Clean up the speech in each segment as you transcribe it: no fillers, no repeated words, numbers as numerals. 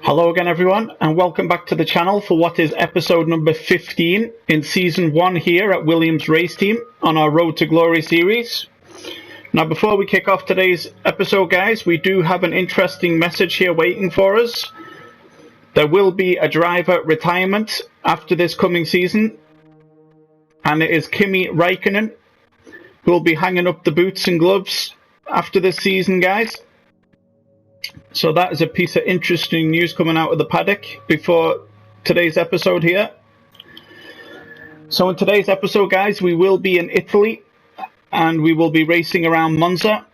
Hello again everyone, and welcome back to the channel for what is episode number 15 in season 1 here at Williams Race Team on our Road to Glory series. Now before we kick off today's episode guys, we do have an interesting message here waiting for us. There will be a driver retirement after this coming season, and it is Kimi Räikkönen who will be hanging up the boots and gloves after this season guys. So that is a piece of interesting news coming out of the paddock before today's episode here. So in today's episode guys, we will be in Italy and we will be racing around Monza.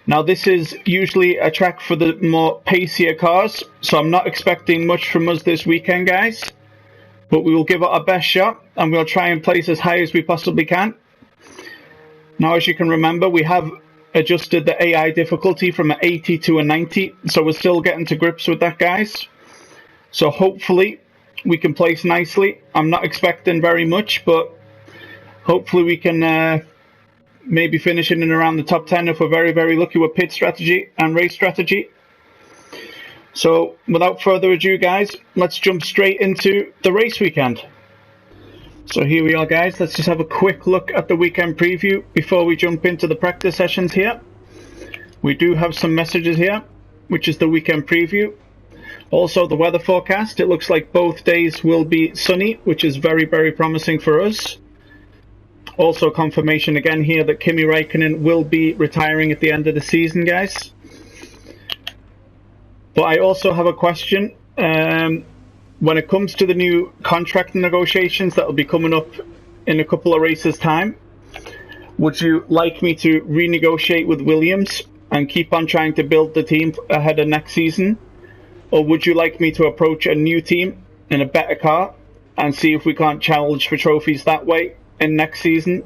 Now this is usually a track for the more pacier cars, so I'm not expecting much from us this weekend guys, but we will give it our best shot and we'll try and place as high as we possibly can. Now as you can remember, we have adjusted the AI difficulty from an 80 to a 90, so we're still getting to grips with that guys. So hopefully we can place nicely. I'm not expecting very much, but hopefully we can maybe finish in and around the top 10 if we're very lucky with pit strategy and race strategy. So without further ado guys, let's jump straight into the race weekend. So here we are guys, let's just have a quick look at the weekend preview before we jump into the practice sessions here. We do have some messages here, which is the weekend preview. Also the weather forecast, it looks like both days will be sunny, which is very promising for us. Also confirmation again here that Kimi Räikkönen will be retiring at the end of the season guys. But I also have a question. When it comes to the new contract negotiations that will be coming up in a couple of races time, would you like me to renegotiate with Williams and keep on trying to build the team ahead of next season? Or would you like me to approach a new team in a better car and see if we can't challenge for trophies that way in next season?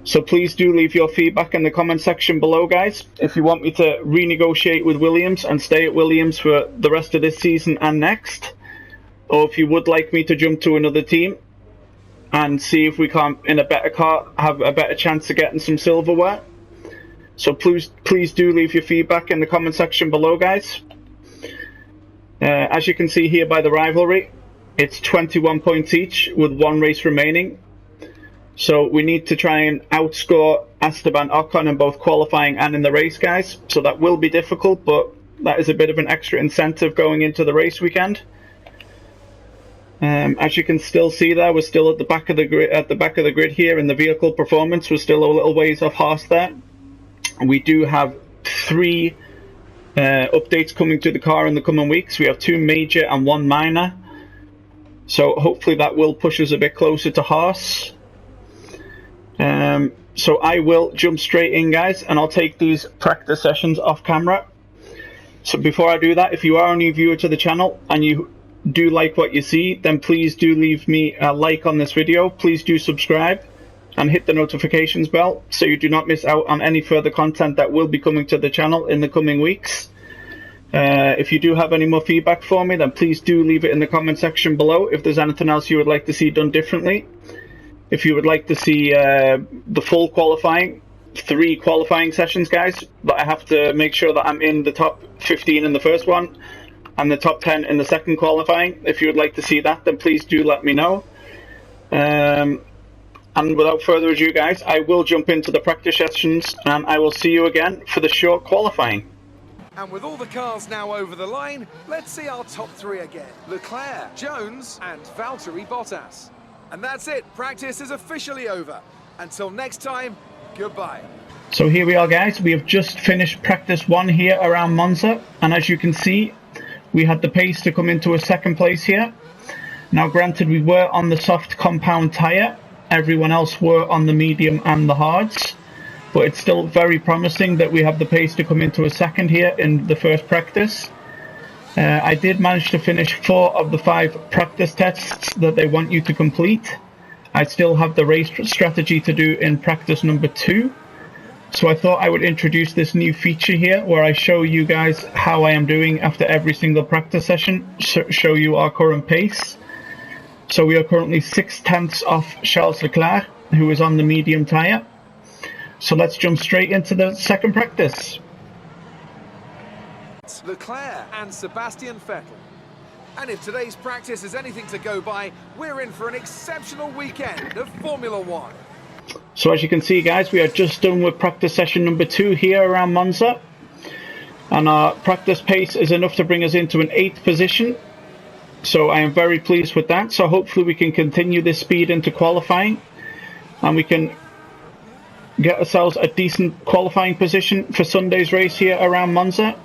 So please do leave your feedback in the comment section below guys, if you want me to renegotiate with Williams and stay at Williams for the rest of this season and next. Or if you would like me to jump to another team and see if we can't, in a better car, have a better chance of getting some silverware. So please do leave your feedback in the comment section below, guys. As you can see here by the rivalry, it's 21 points each with one race remaining. So we need to try and outscore Esteban Ocon in both qualifying and in the race, guys. So that will be difficult, but that is a bit of an extra incentive going into the race weekend. As you can still see there, we're still at the back of the grid here in the vehicle performance. We're still a little ways off Haas there. We do have 3 updates coming to the car in the coming weeks. We have 2 major and 1 minor. So hopefully that will push us a bit closer to Haas. So I will jump straight in guys, and I'll take these practice sessions off camera. So before I do that, if you are a new viewer to the channel and you do like what you see, then please do leave me a like on this video. Please do subscribe and hit the notifications bell so you do not miss out on any further content that will be coming to the channel in the coming weeks. If you do have any more feedback for me, then please do leave it in the comment section below if there's anything else you would like to see done differently. If you would like to see the full qualifying, 3 qualifying sessions guys, but I have to make sure that I'm in the top 15 in the first one and the top 10 in the second qualifying. If you would like to see that, then please do let me know. And without further ado guys, I will jump into the practice sessions and I will see you again for the short qualifying. And with all the cars now over the line, let's see our top 3 again. Leclerc, Jones and Valtteri Bottas. And that's it, practice is officially over. Until next time, goodbye. So here we are guys, we have just finished practice 1 here around Monza, and as you can see, we had the pace to come into a 2nd place here. Now granted, we were on the soft compound tyre, everyone else were on the medium and the hards, but it's still very promising that we have the pace to come into a 2nd here in the first practice. I did manage to finish 4 of the 5 practice tests that they want you to complete. I still have the race strategy to do in practice number 2. So I thought I would introduce this new feature here where I show you guys how I am doing after every single practice session, show you our current pace. So we are currently 6/10 off Charles Leclerc, who is on the medium tyre. So let's jump straight into the second practice. Leclerc and Sebastian Vettel. And if today's practice is anything to go by, we're in for an exceptional weekend of Formula One. So as you can see, guys, we are just done with practice session number 2 here around Monza. And our practice pace is enough to bring us into an 8th position. So I am very pleased with that. So hopefully we can continue this speed into qualifying. And we can get ourselves a decent qualifying position for Sunday's race here around Monza.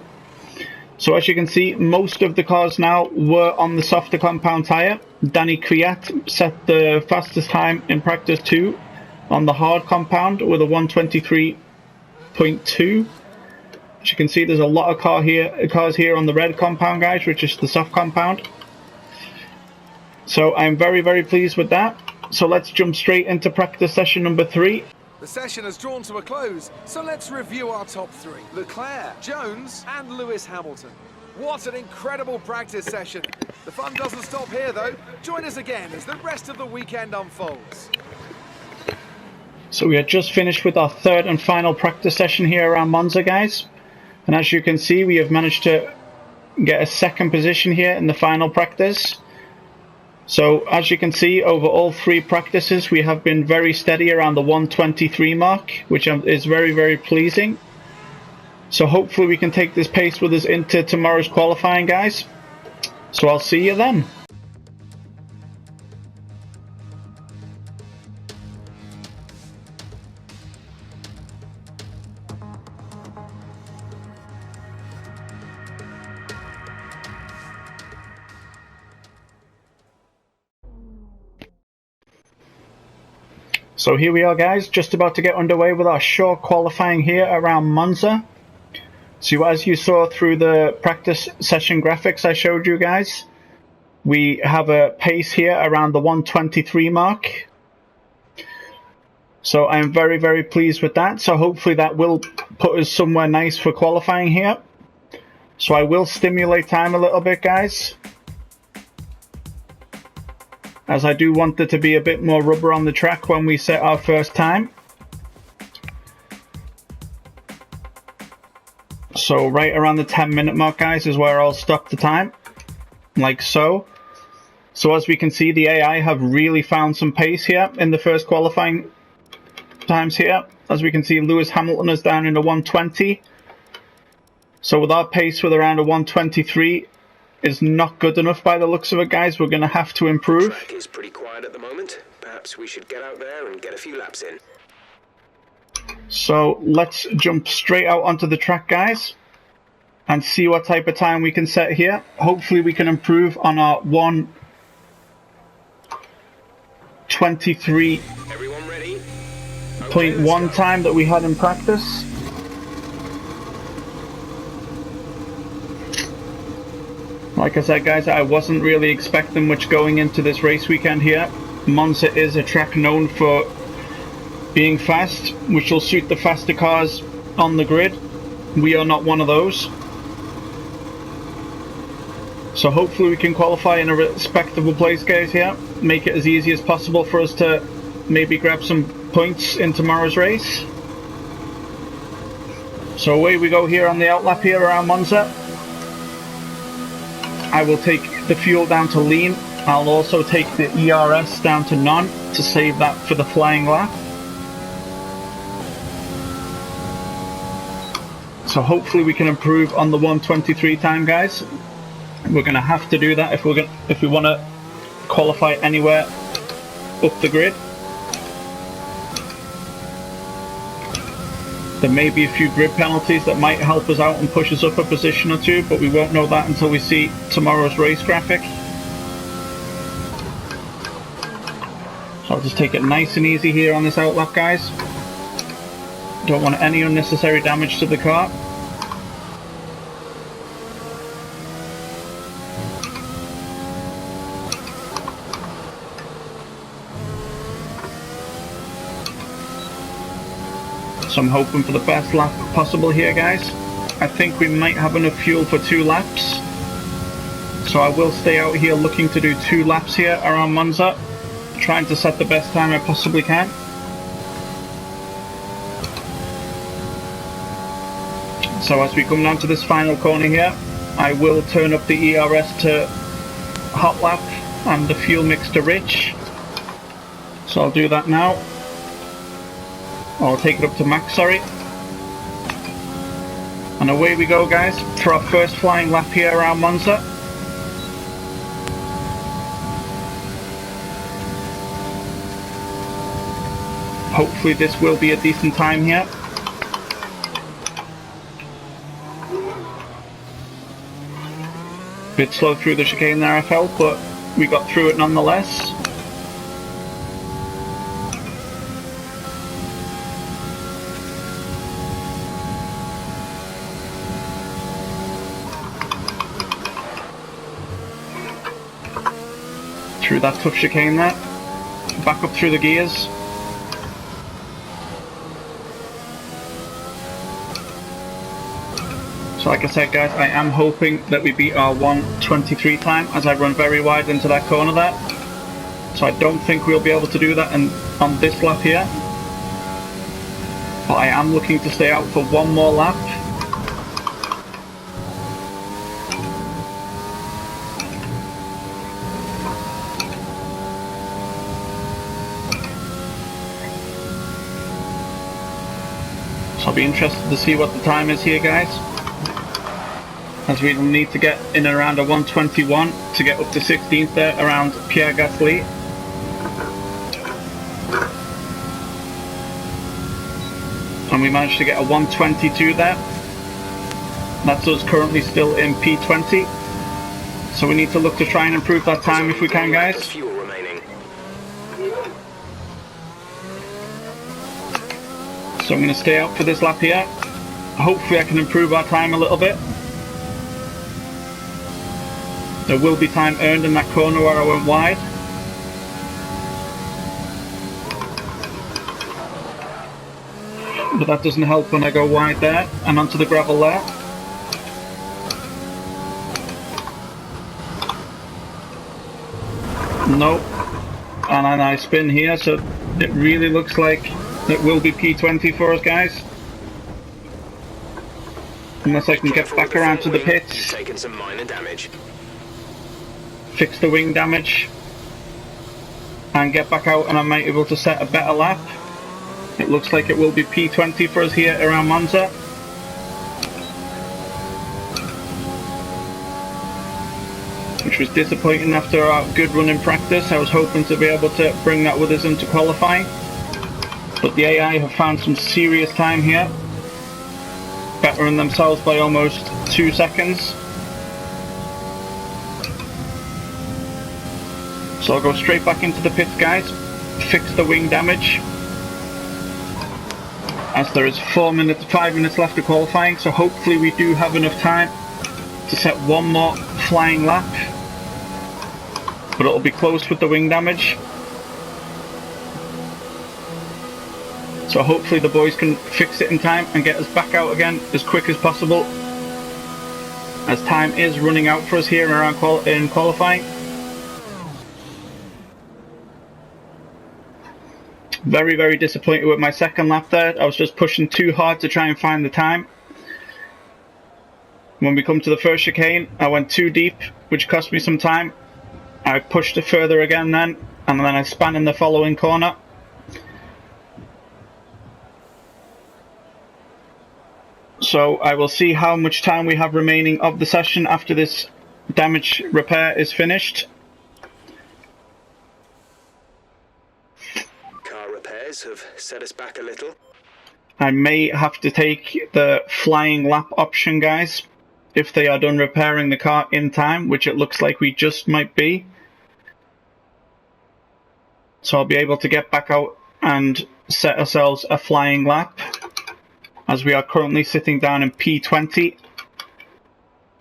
So as you can see, most of the cars now were on the softer compound tyre. Danny Kvyat set the fastest time in practice 2 on the hard compound with a 1:23.2. As you can see, there's a lot of cars here on the red compound, guys, which is the soft compound. So I'm very, very pleased with that. So let's jump straight into practice session number 3. The session has drawn to a close, so let's review our top 3. Leclerc, Jones and Lewis Hamilton. What an incredible practice session. The fun doesn't stop here though. Join us again as the rest of the weekend unfolds. So we are just finished with our 3rd and final practice session here around Monza, guys. And as you can see, we have managed to get a 2nd position here in the final practice. So as you can see, over all 3 practices, we have been very steady around the 1:23 mark, which is very, very pleasing. So hopefully we can take this pace with us into tomorrow's qualifying, guys. So I'll see you then. So here we are, guys, just about to get underway with our short qualifying here around Monza. So as you saw through the practice session graphics I showed you guys, we have a pace here around the 1:23 mark. So I'm very, very pleased with that. So hopefully that will put us somewhere nice for qualifying here. So I will stimulate time a little bit, guys, as I do want there to be a bit more rubber on the track when we set our first time. So right around the 10-minute mark, guys, is where I'll stop the time, like so. So as we can see, the AI have really found some pace here in the first qualifying times here. As we can see, Lewis Hamilton is down in a 1:20. So with our pace with around a 1:23, is not good enough by the looks of it, guys. We're going to have to improve. The track is pretty quiet at the moment. Perhaps we should get out there and get a few laps in. So let's jump straight out onto the track, guys, and see what type of time we can set here. Hopefully we can improve on our 1:23.1 time that we had in practice. Like I said, guys, I wasn't really expecting much going into this race weekend here. Monza is a track known for being fast, which will suit the faster cars on the grid. We are not one of those. So hopefully we can qualify in a respectable place, guys, here. Make it as easy as possible for us to maybe grab some points in tomorrow's race. So away we go here on the outlap here around Monza. I will take the fuel down to lean. I'll also take the ERS down to none to save that for the flying lap. So hopefully we can improve on the 1:23 time, guys. We're going to have to do that if we want to qualify anywhere up the grid. There may be a few grid penalties that might help us out and push us up a position or two, but we won't know that until we see tomorrow's race graphic. So I'll just take it nice and easy here on this outlap, guys. Don't want any unnecessary damage to the car. So I'm hoping for the best lap possible here, guys. I think we might have enough fuel for 2 laps. So I will stay out here looking to do 2 laps here around Monza, trying to set the best time I possibly can. So as we come down to this final corner here, I will turn up the ERS to hot lap and the fuel mix to rich. So I'll do that now. I'll take it up to max, sorry. And away we go, guys, for our first flying lap here around Monza. Hopefully this will be a decent time here. Bit slow through the chicane there, I felt, but we got through it nonetheless. Through that tough chicane there. Back up through the gears. So like I said, guys, I am hoping that we beat our 1:23 time as I run very wide into that corner there. So I don't think we'll be able to do that on this lap here. But I am looking to stay out for one more lap. So I'll be interested to see what the time is here, guys, as we need to get in around a 1:21 to get up to 16th there around Pierre Gasly. And we managed to get a 1:22 there. That's us currently still in P20. So we need to look to try and improve that time if we can, guys. So I'm going to stay out for this lap here. Hopefully I can improve our time a little bit. There will be time earned in that corner where I went wide. But that doesn't help when I go wide there and onto the gravel there. Nope. And then I spin here, so it really looks like it will be P20 for us, guys. Unless I can get back around to the pits. Taken some minor damage. Fix the wing damage. And get back out, and I might be able to set a better lap. It looks like it will be P20 for us here around Monza. Which was disappointing after our good run in practice. I was hoping to be able to bring that with us into qualifying. But the AI have found some serious time here. Bettering themselves by almost 2 seconds. So I'll go straight back into the pits, guys. Fix the wing damage. As there is 5 minutes left of qualifying, so hopefully we do have enough time to set one more flying lap. But it'll be close with the wing damage. So hopefully the boys can fix it in time and get us back out again as quick as possible, as time is running out for us here around in qualifying. Very, very disappointed with my second lap there. I was just pushing too hard to try and find the time. When we come to the first chicane, I went too deep, which cost me some time. I pushed it further again then, and then I span in the following corner. So I will see how much time we have remaining of the session after this damage repair is finished. Car repairs have set us back a little. I may have to take the flying lap option, guys, if they are done repairing the car in time, which it looks like we just might be. So I'll be able to get back out and set ourselves a flying lap, as we are currently sitting down in P20,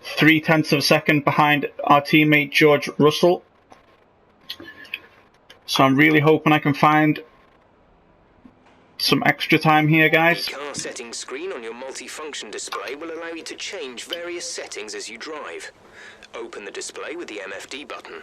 0.3 of a second behind our teammate George Russell. So I'm really hoping I can find some extra time here, guys. The car settings screen on your multifunction display will allow you to change various settings as you drive. Open the display with the MFD button.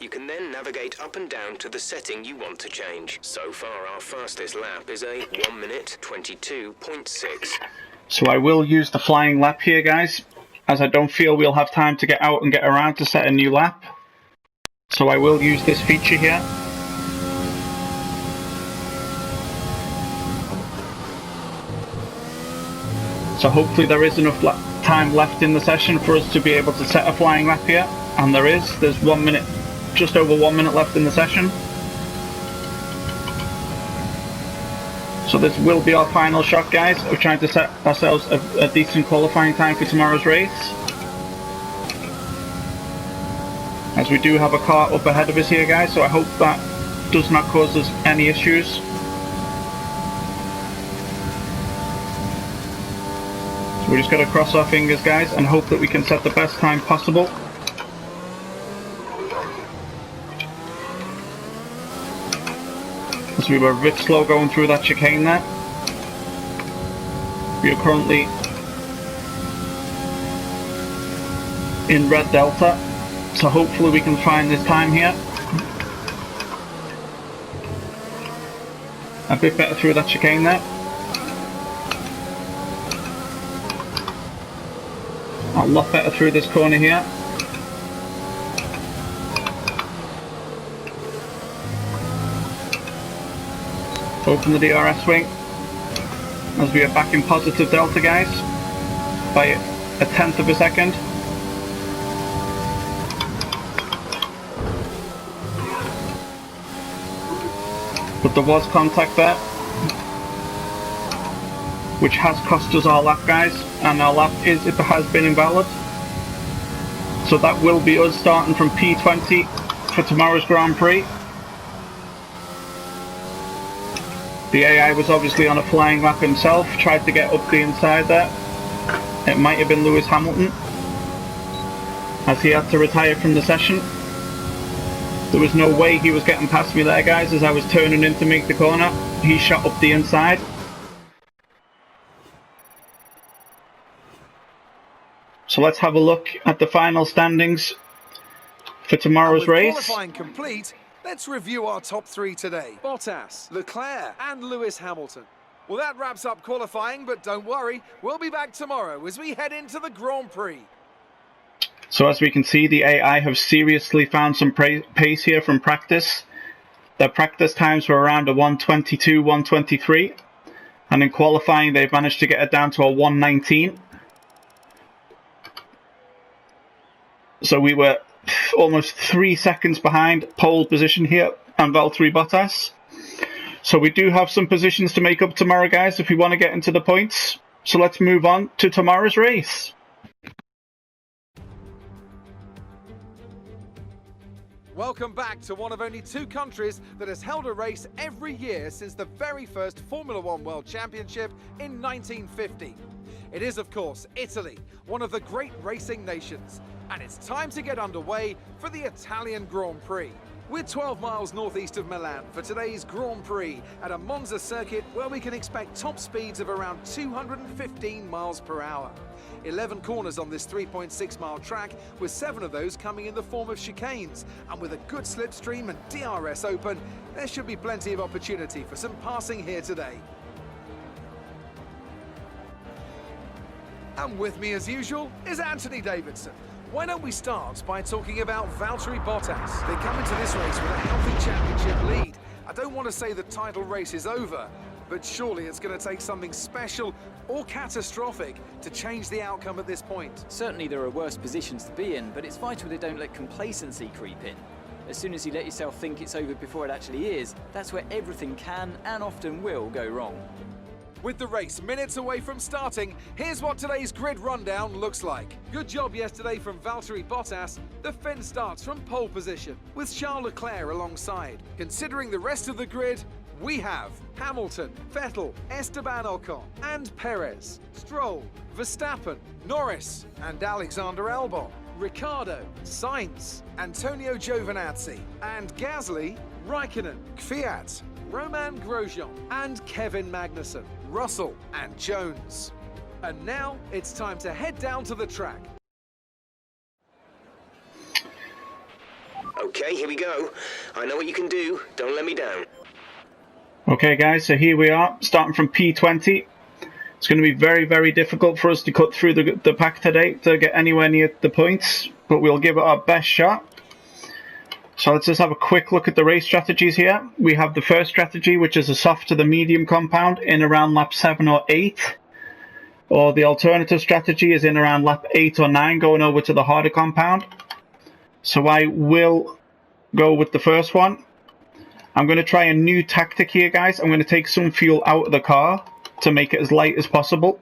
You can then navigate up and down to the setting you want to change. So far, our fastest lap is a 1 minute 22.6. So I will use the flying lap here, guys. as I don't feel we'll have time to get out and get around to set a new lap. So I will use this feature here. So hopefully there is enough time left in the session for us to be able to set a flying lap here. And there is. There's 1 minute, just over 1 minute left in the session. So this will be our final shot, guys, of trying to set ourselves a decent qualifying time for tomorrow's race. As we do have a car up ahead of us here, guys, so I hope that does not cause us any issues. So we just got to cross our fingers, guys, and hope that we can set the best time possible. As we were a bit slow going through that chicane there. We are currently in red delta, so hopefully we can find this time here. A bit better through that chicane there. A lot better through this corner here. Open the DRS wing as we are back in positive delta, guys, by a tenth of a second. But there was contact there, which has cost us our lap, guys, and our lap has been invalid. So that will be us starting from P20 for tomorrow's Grand Prix. The AI was obviously on a flying lap himself, tried to get up the inside there. It might have been Lewis Hamilton, as he had to retire from the session. There was no way he was getting past me there, guys, as I was turning in to make the corner. He shot up the inside. So let's have a look at the final standings for tomorrow's race. Qualifying complete. Let's review our top three today. Bottas, Leclerc and Lewis Hamilton. Well, that wraps up qualifying, but don't worry, we'll be back tomorrow as we head into the Grand Prix. So as we can see, the AI have seriously found some pace here from practice. Their practice times were around a 1:22, 1:23. And in qualifying, they've managed to get it down to a 1:19. So we were almost 3 seconds behind pole position here and Valtteri Bottas. So we do have some positions to make up tomorrow, guys, if we want to get into the points. So let's move on to tomorrow's race. Welcome back to one of only two countries that has held a race every year since the very first Formula One World Championship in 1950. It is, of course, Italy, one of the great racing nations. And it's time to get underway for the Italian Grand Prix. We're 12 miles northeast of Milan for today's Grand Prix at a Monza circuit where we can expect top speeds of around 215 miles per hour. 11 corners on this 3.6-mile track, with 7 of those coming in the form of chicanes. And with a good slipstream and DRS open, there should be plenty of opportunity for some passing here today. And with me as usual is Anthony Davidson. Why don't we start by talking about Valtteri Bottas? They come into this race with a healthy championship lead. I don't want to say the title race is over, but surely it's going to take something special or catastrophic to change the outcome at this point. Certainly there are worse positions to be in, but it's vital they don't let complacency creep in. As soon as you let yourself think it's over before it actually is, that's where everything can and often will go wrong. With the race minutes away from starting, here's what today's grid rundown looks like. Good job yesterday from Valtteri Bottas. The Finn starts from pole position, with Charles Leclerc alongside. Considering the rest of the grid, we have Hamilton, Vettel, Esteban Ocon, and Perez, Stroll, Verstappen, Norris, and Alexander Albon, Ricciardo, Sainz, Antonio Giovinazzi, and Gasly, Raikkonen, Kvyat, Romain Grosjean, and Kevin Magnussen, Russell and Jones. And now it's time to head down to the track. Okay, here we go. I know what you can do. Don't let me down. Okay, guys, so here we are, starting from P20. It's going to be very, very difficult for us to cut through the pack today to get anywhere near the points, but we'll give it our best shot. So let's just have a quick look at the race strategies here. We have the first strategy, which is a soft to the medium compound in around lap 7 or 8. Or the alternative strategy is in around lap 8 or 9, going over to the harder compound. So I will go with the first one. I'm going to try a new tactic here, guys. I'm going to take some fuel out of the car to make it as light as possible.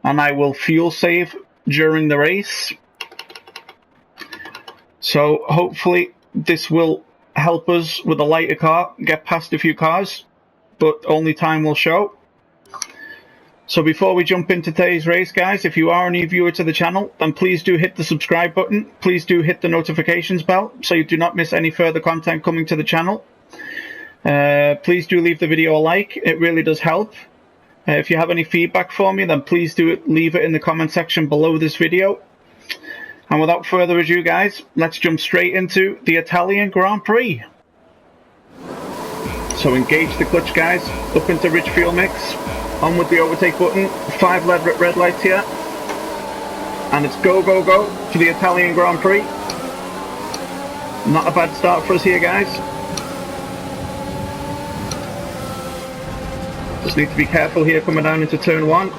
And I will fuel save during the race. So hopefully this will help us with a lighter car get past a few cars, but only time will show. So before we jump into today's race, guys, if you are a new viewer to the channel, then please do hit the subscribe button. Please do hit the notifications bell so you do not miss any further content coming to the channel. Please do leave the video a like. It really does help. If you have any feedback for me, then please do leave it in the comment section below this video. And without further ado, guys, let's jump straight into the Italian Grand Prix. So engage the clutch, guys, up into rich fuel mix, on with the overtake button, 5 red lights here, and it's go, go, go for the Italian Grand Prix. Not a bad start for us here, guys. Just need to be careful here coming down into turn 1.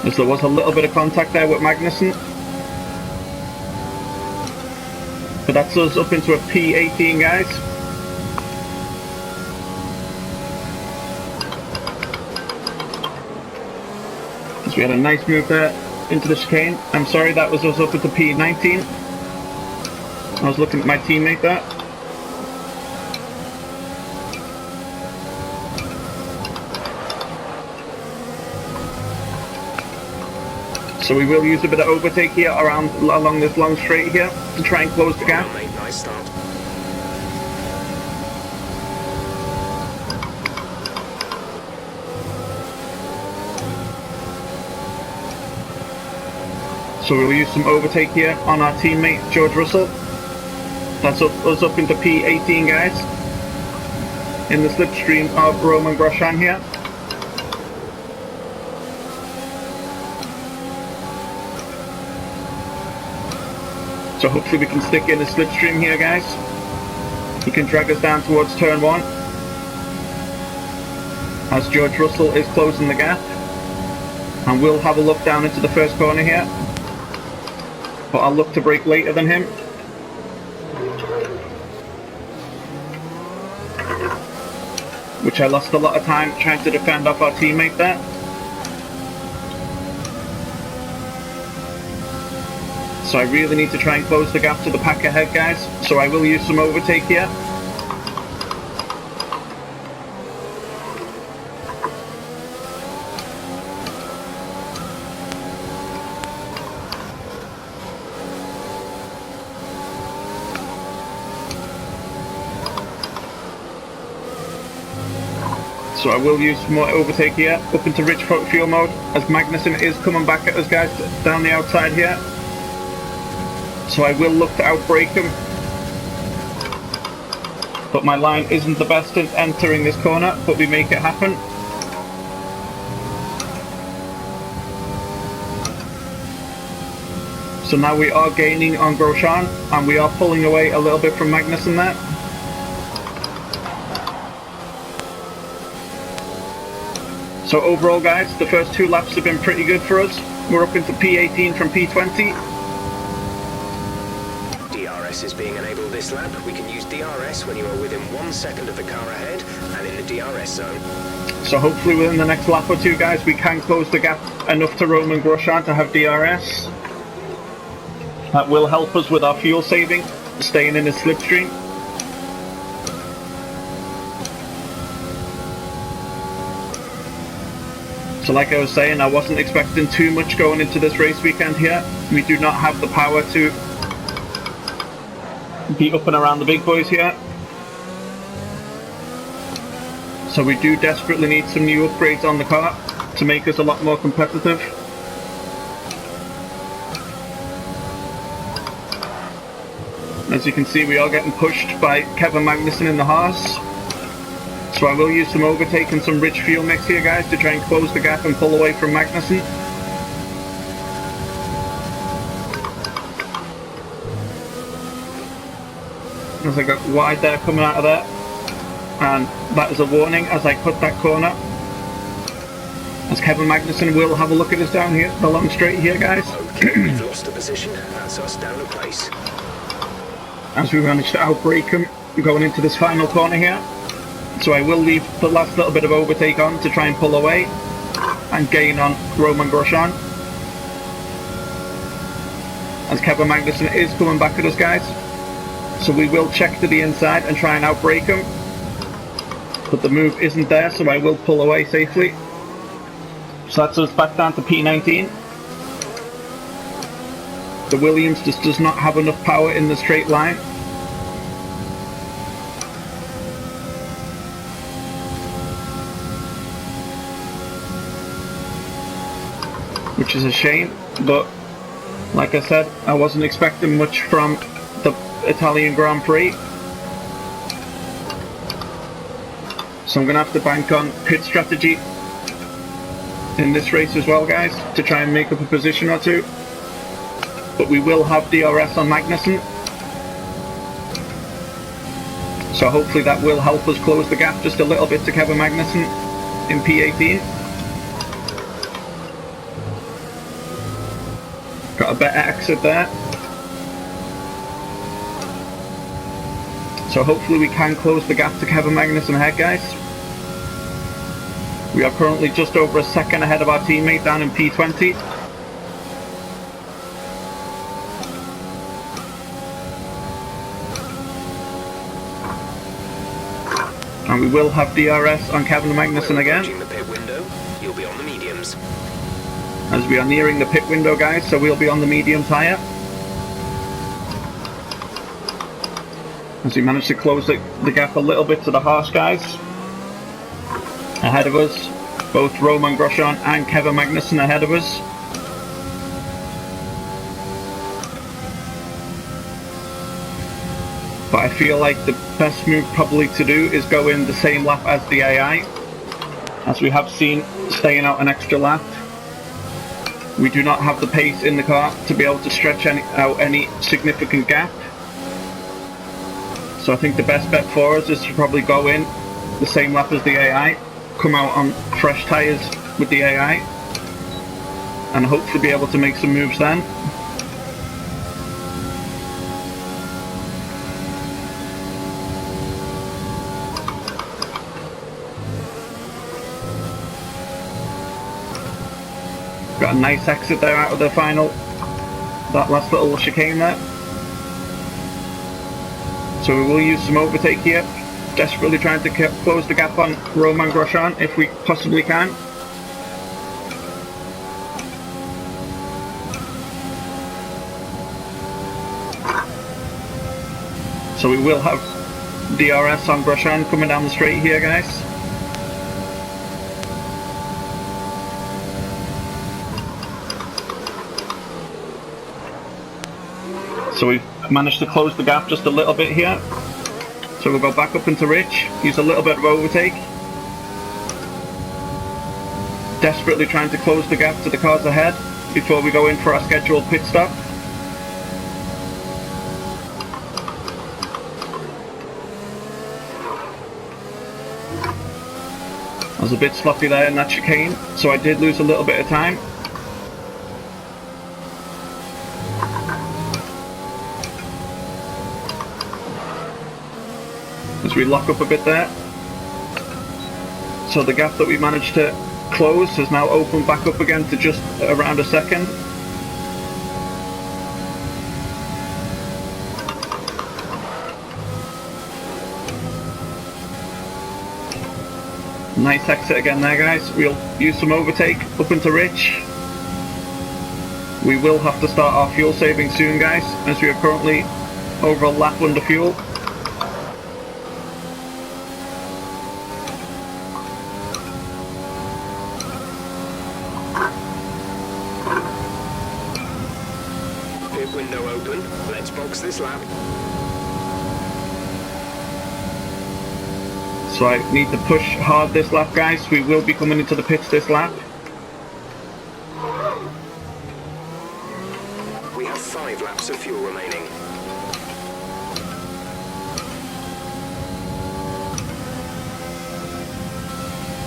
As there was a little bit of contact there with Magnussen. But that's us up into a P18, guys. Because we had a nice move there into the chicane. I'm sorry, that was us up into P19. I was looking at my teammate there. So we will use a bit of overtake here along this long straight here to try and close the gap. Nice start. So we'll use some overtake here on our teammate George Russell. That's us up into P18, guys, in the slipstream of Roman Grosjean here. So hopefully we can stick in the slipstream here, guys. He can drag us down towards turn 1 as George Russell is closing the gap. And we'll have a look down into the first corner here, but I'll look to brake later than him. Which I lost a lot of time trying to defend off our teammate there. So I really need to try and close the gap to the pack ahead, guys. So I will use some overtake here. So I will use some more overtake here, up into rich fuel mode, as Magnussen is coming back at us, guys, down the outside here. So I will look to outbrake him. But my line isn't the best in entering this corner, but we make it happen. So now we are gaining on Grosjean, and we are pulling away a little bit from Magnussen there. So overall, guys, the first 2 laps have been pretty good for us. We're up into P18 from P20. DRS is being enabled this lap. We can use DRS when you are within 1 second of the car ahead and in the DRS zone. So hopefully within the next lap or 2, guys, we can close the gap enough to Roman Grosjean to have DRS. That will help us with our fuel saving, staying in the slipstream. So like I was saying, I wasn't expecting too much going into this race weekend here. We do not have the power to be up and around the big boys here. So we do desperately need some new upgrades on the car to make us a lot more competitive. As you can see, we are getting pushed by Kevin Magnussen in the Haas. So I will use some overtake and some rich fuel mix here, guys, to try and close the gap and pull away from Magnussen. As I got wide there coming out of there. And that is a warning as I cut that corner. As Kevin Magnussen will have a look at us down here, the long straight here, guys. Okay, we've lost the position. That's us down a place. As we managed to outbrake him going into this final corner here. So I will leave the last little bit of overtake on to try and pull away and gain on Roman Grosjean. As Kevin Magnussen is coming back at us, guys. So we will check to the inside and try and outbrake him. But the move isn't there, so I will pull away safely. So that's us back down to P19. The Williams just does not have enough power in the straight line. Which is a shame, but like I said, I wasn't expecting much from the Italian Grand Prix. So I'm going to have to bank on pit strategy in this race as well, guys, to try and make up a position or two. But we will have DRS on Magnussen. So hopefully that will help us close the gap just a little bit to Kevin Magnussen in P18. Got a better exit there. So hopefully we can close the gap to Kevin Magnussen ahead, guys. We are currently just over a second ahead of our teammate down in P20. And we will have DRS on Kevin Magnussen again. The pit window, you'll be on the mediums. As we are nearing the pit window, guys, so we'll be on the medium tyre. As we managed to close the gap a little bit to the Haas guys. Ahead of us, both Roman Grosjean and Kevin Magnussen ahead of us. But I feel like the best move probably to do is go in the same lap as the AI. As we have seen, staying out an extra lap. We do not have the pace in the car to be able to stretch out any significant gap. So I think the best bet for us is to probably go in the same lap as the AI, come out on fresh tyres with the AI, and hopefully be able to make some moves then. Got a nice exit there out of the final, that last little chicane there. So we will use some overtake here, desperately trying to close the gap on Roman Grosjean if we possibly can. So we will have DRS on Grosjean coming down the straight here, guys. So we've managed to close the gap just a little bit here. So we'll go back up into Rich, use a little bit of overtake. Desperately trying to close the gap to the cars ahead before we go in for our scheduled pit stop. I was a bit sloppy there in that chicane, so I did lose a little bit of time. As we lock up a bit there. So the gap that we managed to close has now opened back up again to just around a second. Nice exit again there, guys. We'll use some overtake up into Rich. We will have to start our fuel saving soon, guys, as we are currently over a lap under fuel. Pit window open. Let's box this lap. So I need to push hard this lap, guys. We will be coming into the pits this lap. We have 5 laps of fuel remaining.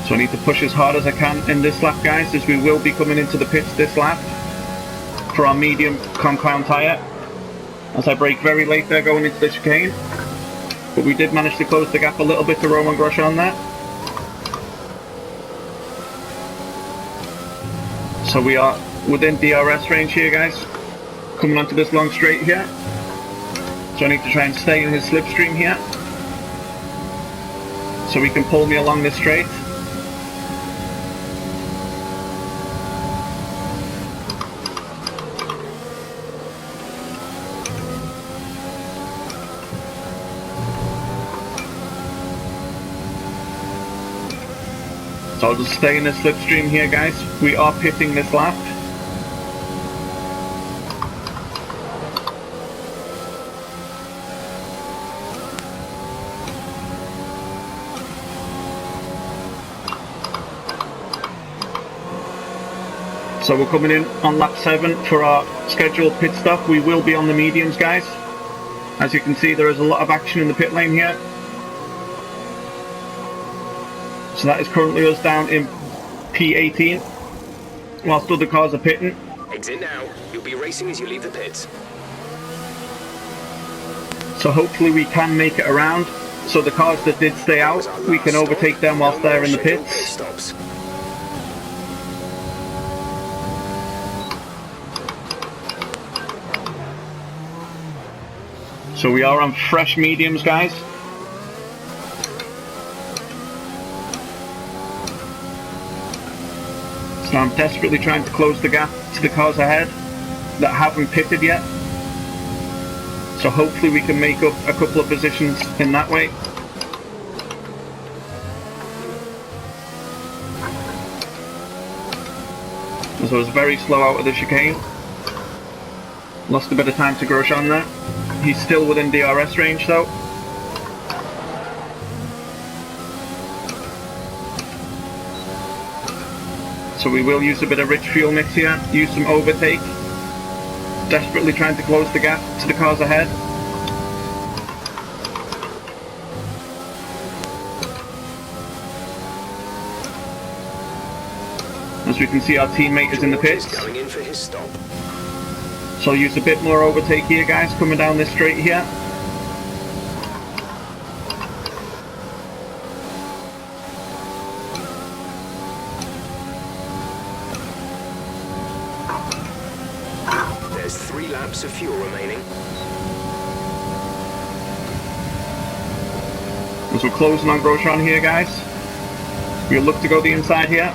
So I need to push as hard as I can in this lap, guys, as we will be coming into the pits this lap for our medium compound tyre. As I brake very late there going into the chicane. But we did manage to close the gap a little bit to Romain Grosjean there. So we are within DRS range here, guys. Coming onto this long straight here. So I need to try and stay in his slipstream here. So he can pull me along this straight. So I'll just stay in the slipstream here, guys. We are pitting this lap. So we're coming in on lap 7 for our scheduled pit stop. We will be on the mediums, guys. As you can see, there is a lot of action in the pit lane here. So that is currently us down in P18, whilst other cars are pitting. Exit now. You'll be racing as you leave the pits. So hopefully we can make it around. So the cars that did stay out, we can overtake them whilst they're in the pits. Stops. So we are on fresh mediums, guys. So I'm desperately trying to close the gap to the cars ahead that haven't pitted yet. So hopefully we can make up a couple of positions in that way. So I was very slow out of the chicane. Lost a bit of time to Grosjean there. He's still within DRS range though. So we will use a bit of rich fuel mix here, use some overtake. Desperately trying to close the gap to the cars ahead. As we can see, our teammate is in the pits. Going in for his stop. So I'll use a bit more overtake here, guys, coming down this straight here. There's 3 laps of fuel remaining. As we're closing on Grosjean here, guys. We'll look to go the inside here.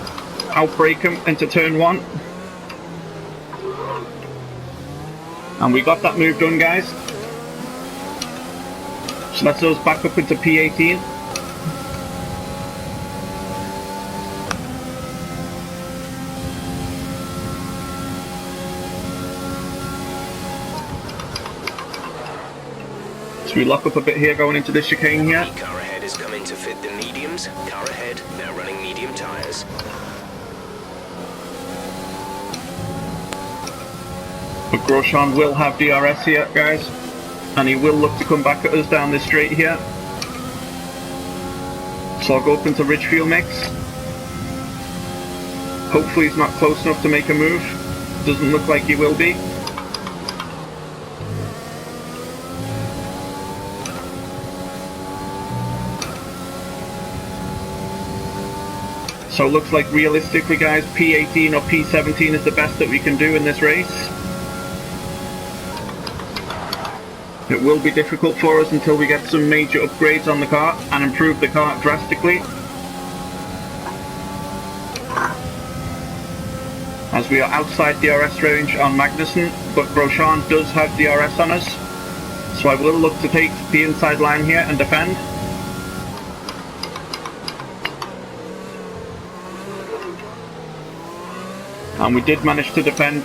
Outbrake him into turn 1. And we got that move done, guys. So that's us back up into P18. So we lock up a bit here going into this chicane here. Car ahead is coming to fit the mediums. Car ahead, now running medium tyres. But Grosjean will have DRS here, guys. And he will look to come back at us down this straight here. So I'll go up into rich fuel mix. Hopefully he's not close enough to make a move. Doesn't look like he will be. So it looks like realistically, guys, P18 or P17 is the best that we can do in this race. It will be difficult for us until we get some major upgrades on the car and improve the car drastically. As we are outside DRS range on Magnussen, but Grosjean does have DRS on us. So I will look to take the inside line here and defend. And we did manage to defend,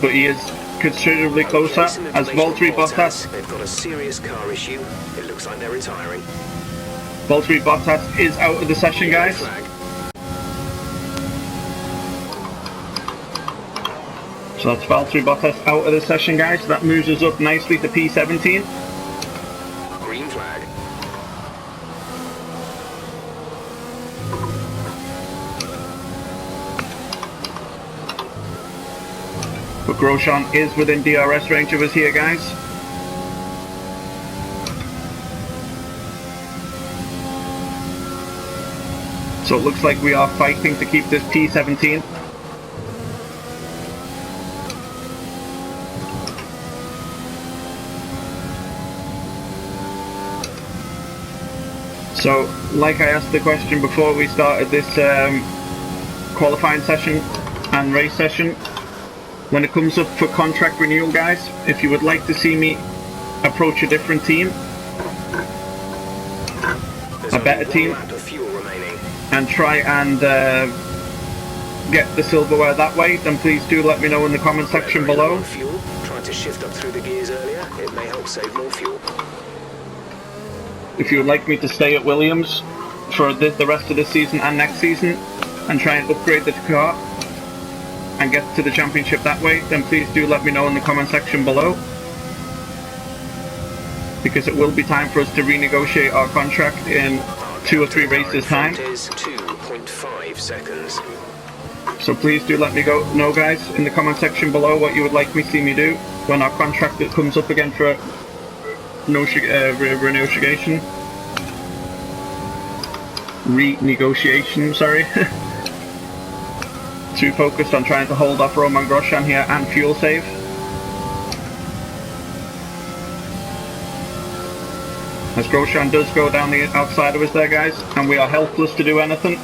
but he is considerably closer as Valtteri Bottas. They've got a serious car issue. It looks like they're retiring. Valtteri Bottas is out of the session, guys. Flag. So that's Valtteri Bottas out of the session, guys. That moves us up nicely to P17. Green flag. But Grosjean is within DRS range of us here, guys. So it looks like we are fighting to keep this P17. So, like I asked the question before we started this qualifying session and race session, when it comes up for contract renewal, guys, if you would like to see me approach a different team, a better team, and try and get the silverware that way, then please do let me know in the comment section below. Fuel. Tried to shift up through the gears earlier. It may help save more fuel. If you would like me to stay at Williams for the rest of this season and next season and try and upgrade the car and get to the championship that way, then please do let me know in the comment section below, because it will be time for us to renegotiate our contract in 2 or 3 races time. It is 2.5 seconds. So please do let me know, guys, in the comment section below what you would like me to see me do when our contract comes up again for renegotiation, sorry. Too focused on trying to hold off Romain Grosjean here and fuel save. As Grosjean does go down the outside of us there, guys, and we are helpless to do anything.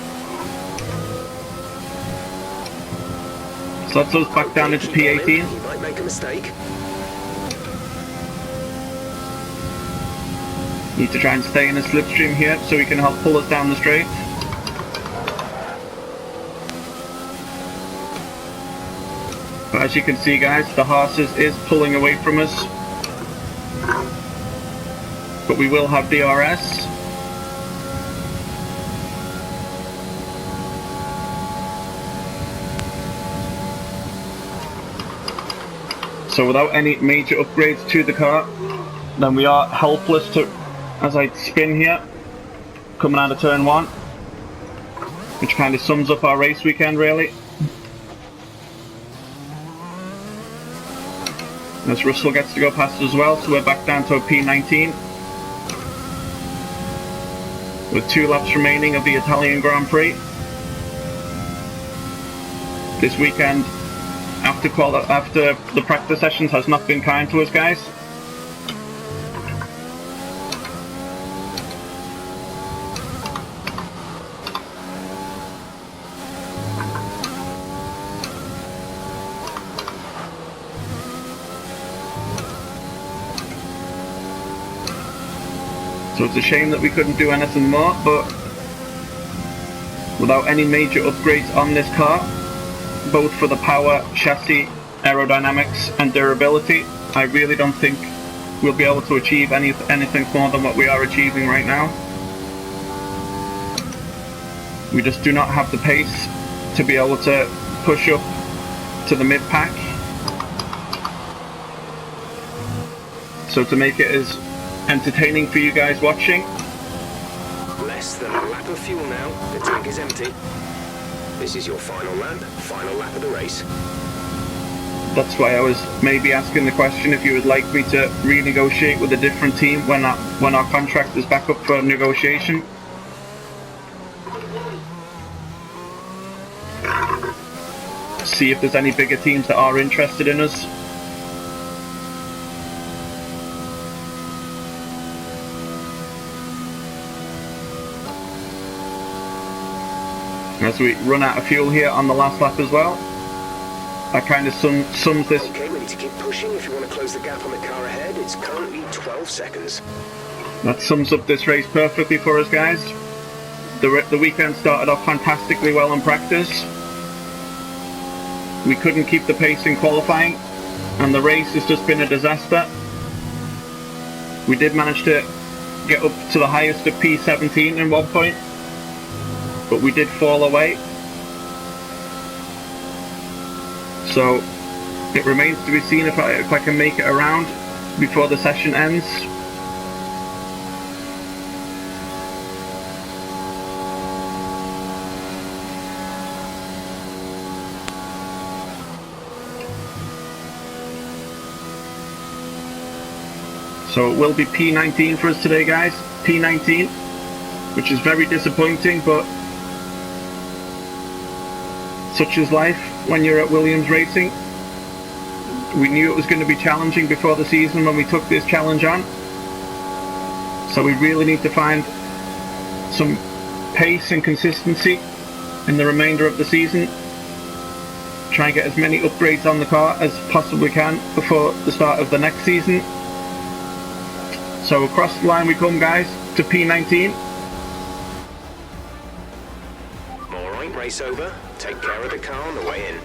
So that's us back down into P18. He might make a mistake. Need to try and stay in a slipstream here so he can help pull us down the straight. But as you can see, guys, the Haas is pulling away from us. But we will have DRS. So without any major upgrades to the car, then we are helpless to, as I spin here, coming out of turn 1, which kind of sums up our race weekend really. As Russell gets to go past as well, so we're back down to a P19. With 2 laps remaining of the Italian Grand Prix. This weekend, after the practice sessions, has not been kind to us, guys. So it's a shame that we couldn't do anything more, but without any major upgrades on this car, both for the power, chassis, aerodynamics and durability, I really don't think we'll be able to achieve anything more than what we are achieving right now. We just do not have the pace to be able to push up to the mid-pack. So to make it as entertaining for you guys watching, Less than a lap of fuel now. The tank is empty. This is your final lap of the race. that's why I was maybe asking the question if you would like me to renegotiate with a different team when our contract is back up for negotiation. See if there's any bigger teams that are interested in us. As we run out of fuel here on the last lap as well, that kind of sums this. Okay, we need to keep pushing if you want to close the gap on the car ahead. It's currently 12 seconds. That sums up this race perfectly for us, guys. The weekend started off fantastically well in practice. We couldn't keep the pace in qualifying, and the race has just been a disaster. We did manage to get up to the highest of P17 in one point, but we did fall away. So it remains to be seen if I can make it around before the session ends. So it will be P19 for us today, guys. P19, which is very disappointing, but such is life when you're at Williams Racing. We knew it was going to be challenging before the season when we took this challenge on. So we really need to find some pace and consistency in the remainder of the season. Try and get as many upgrades on the car as possibly can before the start of the next season. So across the line we come, guys, to P19. Alright, race over. Take care of the car on the way in.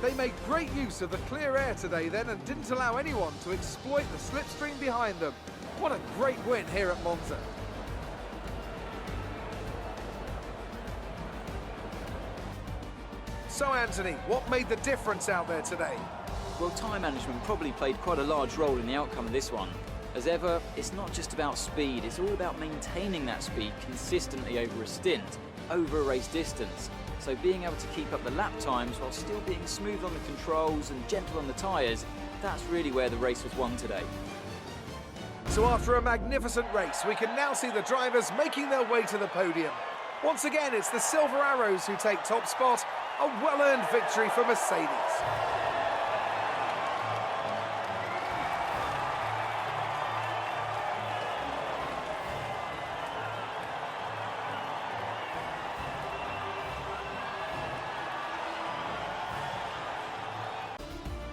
They made great use of the clear air today then and didn't allow anyone to exploit the slipstream behind them. What a great win here at Monza. So Anthony, what made the difference out there today? Well, time management probably played quite a large role in the outcome of this one. As ever, it's not just about speed, it's all about maintaining that speed consistently over a stint, over a race distance. So being able to keep up the lap times while still being smooth on the controls and gentle on the tyres, that's really where the race was won today. So after a magnificent race, we can now see the drivers making their way to the podium. Once again, it's the Silver Arrows who take top spot, a well-earned victory for Mercedes.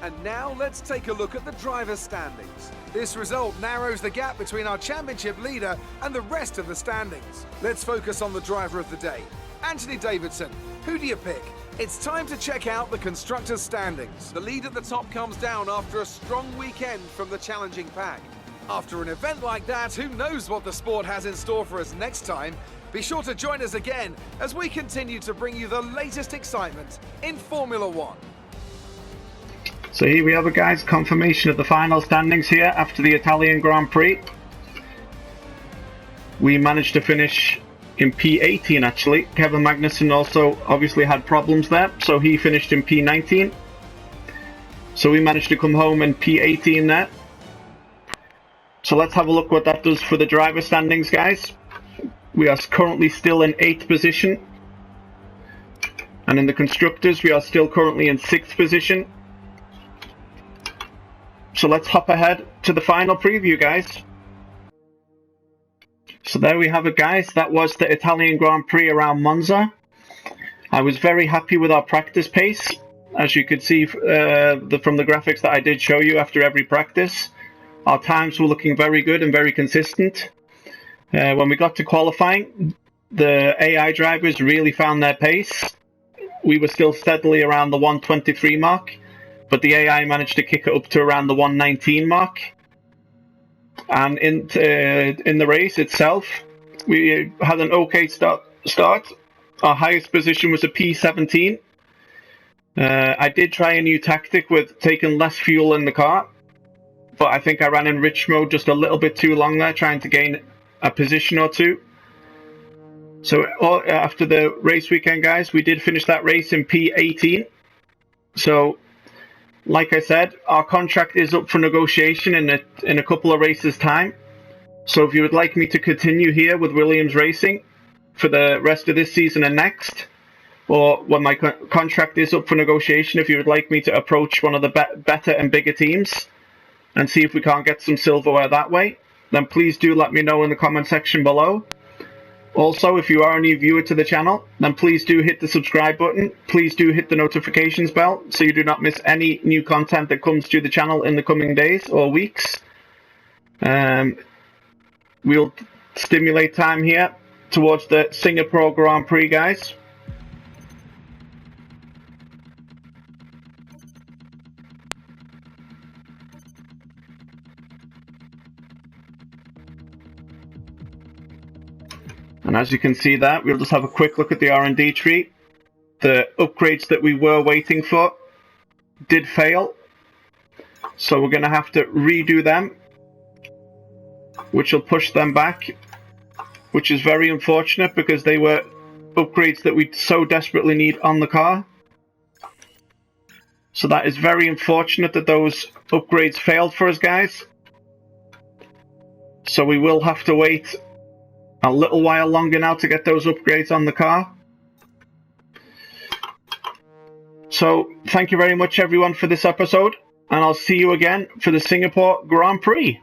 And now let's take a look at the driver's standings. This result narrows the gap between our championship leader and the rest of the standings. Let's focus on the driver of the day. Anthony Davidson, who do you pick? It's time to check out the constructors' standings. The lead at the top comes down after a strong weekend from the challenging pack. After an event like that, who knows what the sport has in store for us next time? Be sure to join us again as we continue to bring you the latest excitement in Formula One. So here we have it, guys, confirmation of the final standings here after the Italian Grand Prix. We managed to finish in P18 actually. Kevin Magnussen also obviously had problems there, so he finished in P19. So we managed to come home in P18 there. So let's have a look what that does for the driver standings, guys. We are currently still in 8th position. And in the constructors, we are still currently in 6th position. So let's hop ahead to the final preview, guys. So there we have it, guys. That was the Italian Grand Prix around Monza. I was very happy with our practice pace. As you could see from the graphics that I did show you after every practice, our times were looking very good and very consistent. When we got to qualifying, the AI drivers really found their pace. We were still steadily around the 123 mark, but the AI managed to kick it up to around the 119 mark. And in the race itself, we had an okay start. Our highest position was a P17. I did try a new tactic with taking less fuel in the car, but I think I ran in rich mode just a little bit too long there, trying to gain a position or two. So after the race weekend, guys, we did finish that race in P18. So, like I said, our contract is up for negotiation in a couple of races' time. So if you would like me to continue here with Williams Racing for the rest of this season and next, or when my contract is up for negotiation, if you would like me to approach one of the better and bigger teams and see if we can't get some silverware that way, then please do let me know in the comment section below. Also, if you are a new viewer to the channel, then please do hit the subscribe button. Please do hit the notifications bell so you do not miss any new content that comes to the channel in the coming days or weeks. We'll stimulate time here towards the Singapore Grand Prix, guys. And as you can see that, we'll just have a quick look at the R&D tree. The upgrades that we were waiting for did fail. So we're going to have to redo them, which will push them back, which is very unfortunate because they were upgrades that we so desperately need on the car. So that is very unfortunate that those upgrades failed for us, guys. So we will have to wait a little while longer now to get those upgrades on the car. So thank you very much everyone for this episode, and I'll see you again for the Singapore Grand Prix.